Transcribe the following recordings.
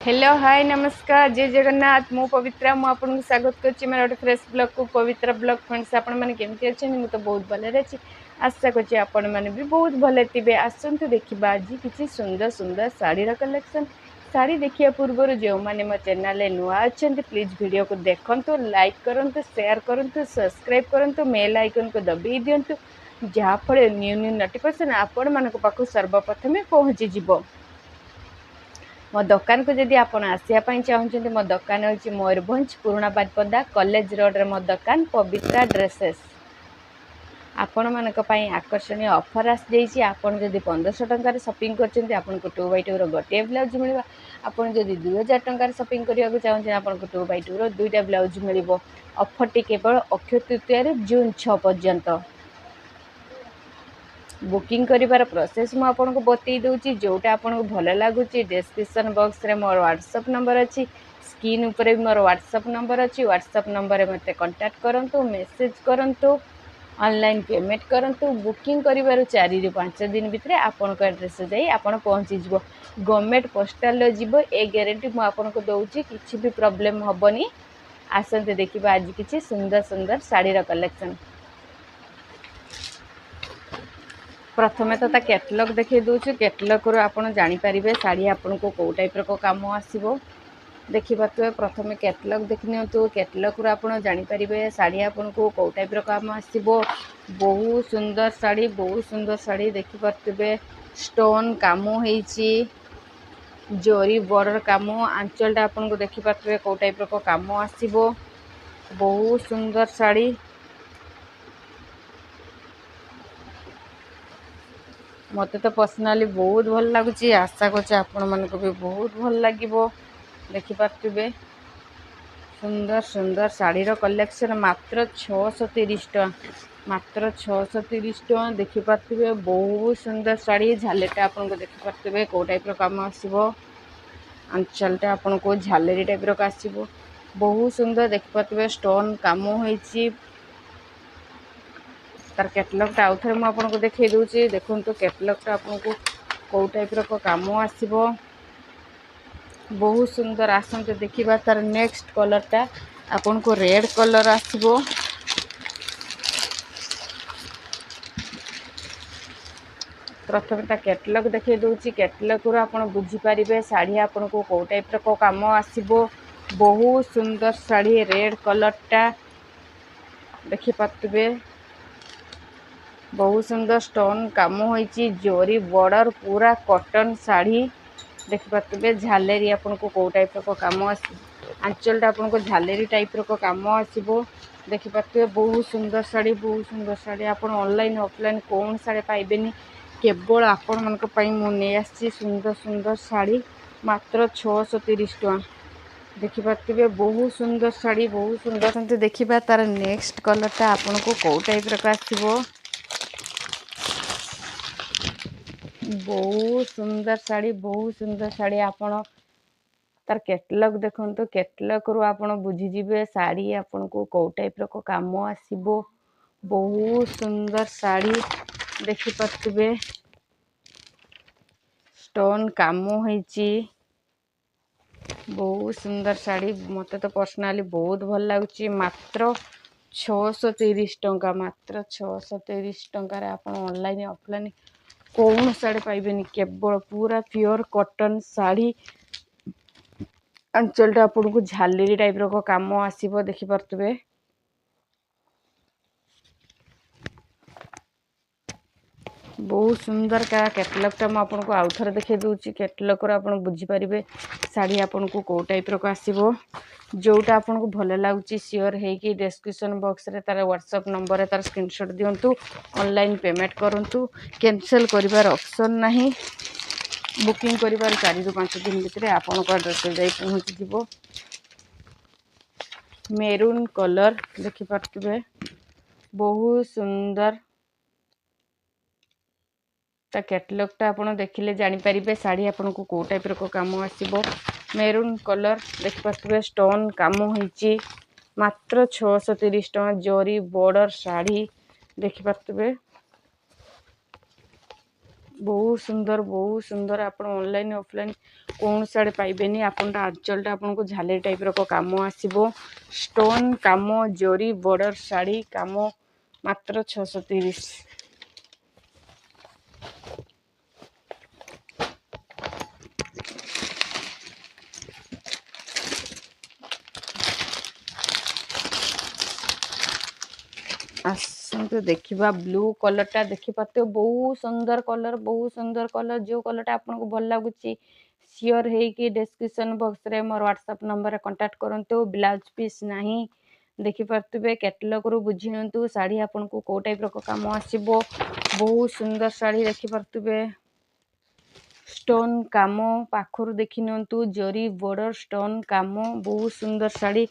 Hello hi नमस्कार जय जगन्नाथ मु पवित्रा मु आपन स्वागत करछि मेरा गोटे फ्रेश ब्लॉग को पवित्रा ब्लॉग फ्रेंड्स आपण माने केमति अछन मु तो बहुत भले अछि आशा करछि आपण माने भी बहुत भले थिबे आसंतु देखिबा आज किछि सुंदर सुंदर साड़ी रा कलेक्शन साड़ी देखिया पूर्व जो माने मो चैनल नुआ अछंती प्लीज वीडियो को देखंतु लाइक करंतु शेयर करंतु सब्सक्राइब करंतु बेल आइकन को दबी दियंतु जहा फळे न्यू न्यू नोटिफिकेशन आपण मानको पाखु सर्वप्रथमे पहुंची जिवो मो दुकान को जदि आप आसापी चाहते मो दुकान हूँ मयूरभंज पुराणा बारिपदा कॉलेज रोड रे मो दुकान पवित्रा ड्रेसेस आपण मानक आकर्षणीय ऑफर आसी आपन जदि 1500 टंकार शॉपिंग करछन्ते आपन को 2x2 रो गोटे ब्लाउज मिलबा आपन जदि 2000 टंकार शॉपिंग करिया चाहते आपन को 2x2 रो दुईटा ब्लाउज मिलिबो ऑफर टी केवल अक्षय तृतीया रे जून 6 पर्यंत बुकिंग करिवार प्रोसेस मु आपन को बतई दउची जोटा आपन को भल लागुची डिस्क्रिप्शन बॉक्स रे मोर व्हाट्सएप नंबर अछि स्क्रीन ऊपर भी मोर व्हाट्सएप नंबर अछि व्हाट्सएप नंबर रे मते कांटेक्ट करंतु मेसेज करंतु ऑनलाइन पेमेंट करंतु बुकिंग करिवार 4 ରୁ 5 दिन भितरे आपन को एड्रेस जाई आपन पहुंची जिवो गवर्नमेंट पोस्टल लो जिवो ए गारंटी मु आपन को दउची किछि भी प्रॉब्लम हबनी आसंते देखिबा आज किछि सुंदर सुंदर साड़ी रा कलेक्शन प्रथमे तो कैटलॉग देखिए दूसरी कैटलॉग रो आपण जानि परिबे साड़ी आपन को को टाइप रो काम आसीबो देखि पातबे प्रथमे कैटलॉग देखनियंतु कैटलॉग रो आपण जानि परिबे साड़ी आपन को टाइप रो काम आसीबो बहुत सुंदर साड़ी देखि पातबे स्टोन काम हेची जोरी बॉर्डर काम आंचलटा आपन को देखि पातबे को टाइप रो काम आसीबो बहुत सुंदर साड़ी मते तो पर्सनली बहुत भल लगुच आशा करछे आपण मानको भी बहुत भल लागिवो देखि पातबे सुंदर सुंदर साड़ी रो कलेक्शन मात्र 630 टका मात्र 630 टका देखि पातबे बहुत सुंदर साड़ी झालेटा आपण को देखि पातबे को टाइप रो काम आसीबो अंचलटा आपण को झालेरी टाइप रो आसीबो बहुत सुंदर देखि पातबे स्टोन काम होईची तार कैटलॉग टा आउथरे मु आपन को देखै दोची देखुन तो कैटलॉग टा आपन को को टाइप रो काम आसीबो बहुत सुंदर आसंते देखिबा तार नेक्स्ट कलर टा आपन को रेड कलर आसीबो प्रथम ता कैटलॉग देखै दोची कैटलॉग रो आपन बुझी परिबे साड़ी आपन को टाइप रो काम आसीबो बहुत सुंदर साड़ी रेड कलर टा देखि पातबे बहुत सुंदर स्टोन काम होईची जोरी बॉर्डर पूरा कॉटन साड़ी देखि पातबे झालेरी आपन को टाइप रो काम आसी आंचलटा आपन को झालेरी टाइप रो काम आसीबो देखि पातबे बहुत सुंदर साड़ी आपन ऑनलाइन ऑफलाइन कोन साड़ी पाइबेनी केवल आपन मन को पई मु ने आसी सुंदर सुंदर साड़ी मात्र 630 टका देखि पातबे बहुत सुंदर साड़ी बहुत सुंदर संते देखिबा तार नेक्स्ट कलर ता आपन को टाइप रो आसीबो बहुत सुंदर साड़ी आपण तार कैटलॉग देखन तो कैटलॉग रो आपण बुझी जिवे साड़ी आपण को टाइप रो काम आसीबो बहुत सुंदर साड़ी देखि पातबे स्टोन काम होईची बहुत सुंदर साड़ी मते तो पर्सनली बहुत भल लागुची मात्र 630 टंका मात्र 630 टंका रे आपण ऑनलाइन ऑफलाइन कौन साड़ी पाइबेनी केवल पूरा प्योर कॉटन साड़ी अंचलटा आपन को झालेरी टाइप रो काम आसीबो देखि पारतबे बहुत सुंदर का कैटलॉग टा मैं आपन को आउथर देखै दोची कैटलॉग रो आपन बुझी परिबे साड़ी आपन को टाइप रो आसीबो जोटा आपन को भले लागुची शेयर हे कि डिस्क्रिप्शन बॉक्स रे तार व्हाट्सएप नंबर रे तार स्क्रीनशॉट दियंतु ऑनलाइन पेमेंट करंतु कैंसिल करिवार ऑप्शन नहीं बुकिंग करिवार 4 ରୁ 5 दिन भितरे आपन को एड्रेस जाई पहुंची जिवो मेरून कलर देखि पातबे बहुत सुंदर ता कैटलॉग टा आपण देखिले जानि परिबे साड़ी आपण को टाइप रो काम आसीबो मेरून कलर देखि पातबे स्टोन काम होईची मात्र 630 टका जोरी बॉर्डर साड़ी देखि पातबे बहुत सुंदर आप ऑनलाइन ऑफलाइन कौन साड़े पाइबेनी आपण आंचलटा आपन को झाले टाइप रो काम आसीबो स्टोन काम जरी बॉर्डर साड़ी काम मात्र 630। आसतु देखिबा ब्लू कलरटा देखि पाते बहुत सुंदर कलर जो कलरटा आपको भल लगुच सियोर है कि डिस्क्रिप्शन बॉक्स रे मोर व्हाट्सएप नंबर कांटेक्ट करंतु ब्लाउज पीस नहीं देखि पारतुबे कैटलॉग रू बुझिनंतु साड़ी आपन को को टाइप रो काम आसीबो बहुत सुंदर साड़ी देखि पारतुबे स्टोन काम पाखरु देखिनंतु जरी बॉर्डर स्टोन काम बहुत सुंदर साड़ी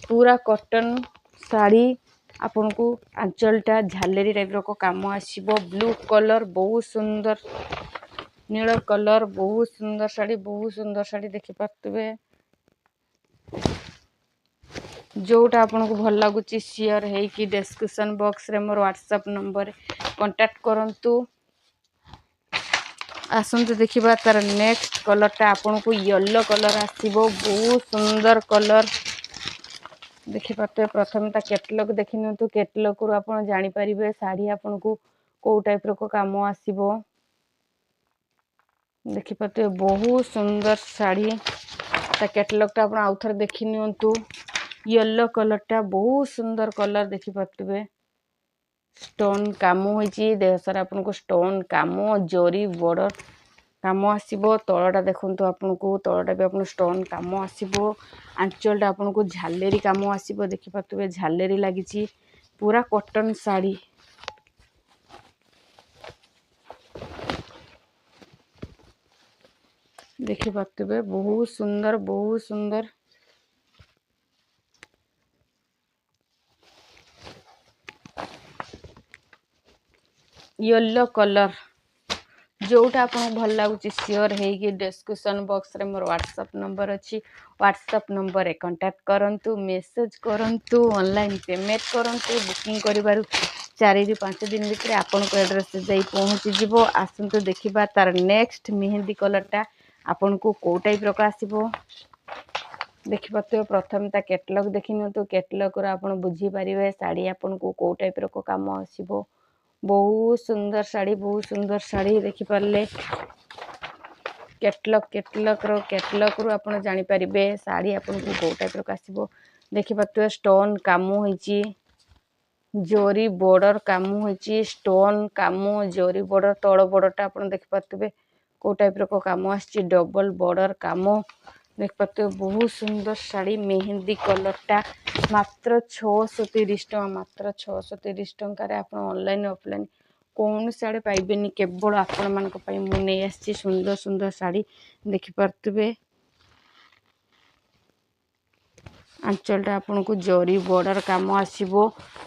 पूरा कॉटन साड़ी आपन को आंचलटा झालेरी टाइप रो काम आसीबो ब्लू कलर बहुत सुंदर नील कलर बहुत सुंदर साड़ी देखि पारतुबे जोटा आपन को भल लगुच शेयर है कि डिस्क्रिप्शन बॉक्स रे मोर व्हाट्सएप नंबर कांटेक्ट करंतु। आसंतु देखिबा तार नेक्स्ट कलरटा आपन को येलो कलर आसीबो बहुत सुंदर कलर देखि पाते प्रथमता कैटलॉग देखिनंतु कैटलॉग रू आपन जानि परिबे साड़ी आपन को को टाइप रो काम आसीबो देखि पाते बहुत सुंदर साड़ी ता कैटलॉगटा आपन आउथर देखिनियंतु येलो कलरटा बहुत सुंदर कलर देखि पाते स्टोन काम होइची देह सारा आपन को स्टोन काम जरी बॉर्डर काम आसीबो तळटा देखंतु आपन को तळटा भी आपन स्टोन काम आसीबो आंचलटा आपन को झालेरी काम आसीबो देखि पातुबे झालेरी लागिची पूरा कॉटन साड़ी देखि पातुबे बहुत सुंदर येलो कलर जोटा आपन भल लगुच शेयर है कि डिस्क्रिप्शन बॉक्स रे मोर व्हाट्सएप नंबर अच्छी व्हाट्सएप नंबर रे कांटेक्ट करंतु मेसेज करंतु ऑनलाइन पेमेंट करंतु बुकिंग करिबारु 4 ରୁ 5 दिन भितर आपन को एड्रेस जाई पहुंची जिवो आसंतु देखिबा तार नेक्स्ट मेहंदी कलरटा आपन को को टाइप रो आसीबो देखि पाते प्रथमता कैटलॉग देखिनंतु कैटलॉग रो आपन बुझी परिबे साड़ी आपन को टाइप रो काम आसीबो बहुत सुंदर साड़ी देखि पारले कैटलॉग रू आपन जानि परिबे साड़ी आपन को को टाइप रो आसीबो देखि पाते स्टोन काम होइची जरी बॉर्डर काम होइची स्टोन काम जरी बॉर्डर तळ बॉर्डरटा आपन देखि पातबे को टाइप रो काम आछि डबल बॉर्डर काम देख पाते बहुत सुंदर साड़ी मेहंदी कलरटा मात्र 630 टका मात्र 630 टका रे आपन ऑनलाइन ऑफलाइन कौन साड़ी पाइबेनी केवल आपण मानक पई मु नै आछि सुंदर साड़ी देखि पारतबे आंचलटा आपन को जरी बॉर्डर काम आसीबो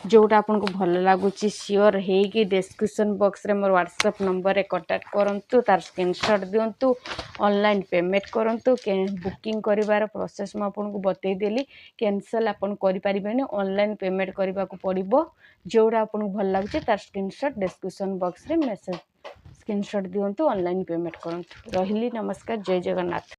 जोटा आपन को भल लागुची शेयर है कि डिस्क्रिप्शन बॉक्स रे मोर व्हाट्सएप नंबर रे कांटेक्ट करंतु तार स्क्रीनशॉट दियंतु ऑनलाइन पेमेंट करंतु के बुकिंग करिवार प्रोसेस म आपन को बतै देली कैंसिल आपन करि परिबेनी ऑनलाइन पेमेंट करबा को पड़िबो जोटा आपन को भल लागुची तार स्क्रीनशॉट डिस्क्रिप्शन बॉक्स रे मैसेज स्क्रीनशॉट दियंतु ऑनलाइन पेमेंट करंतु रहिली नमस्कार जय जगन्नाथ।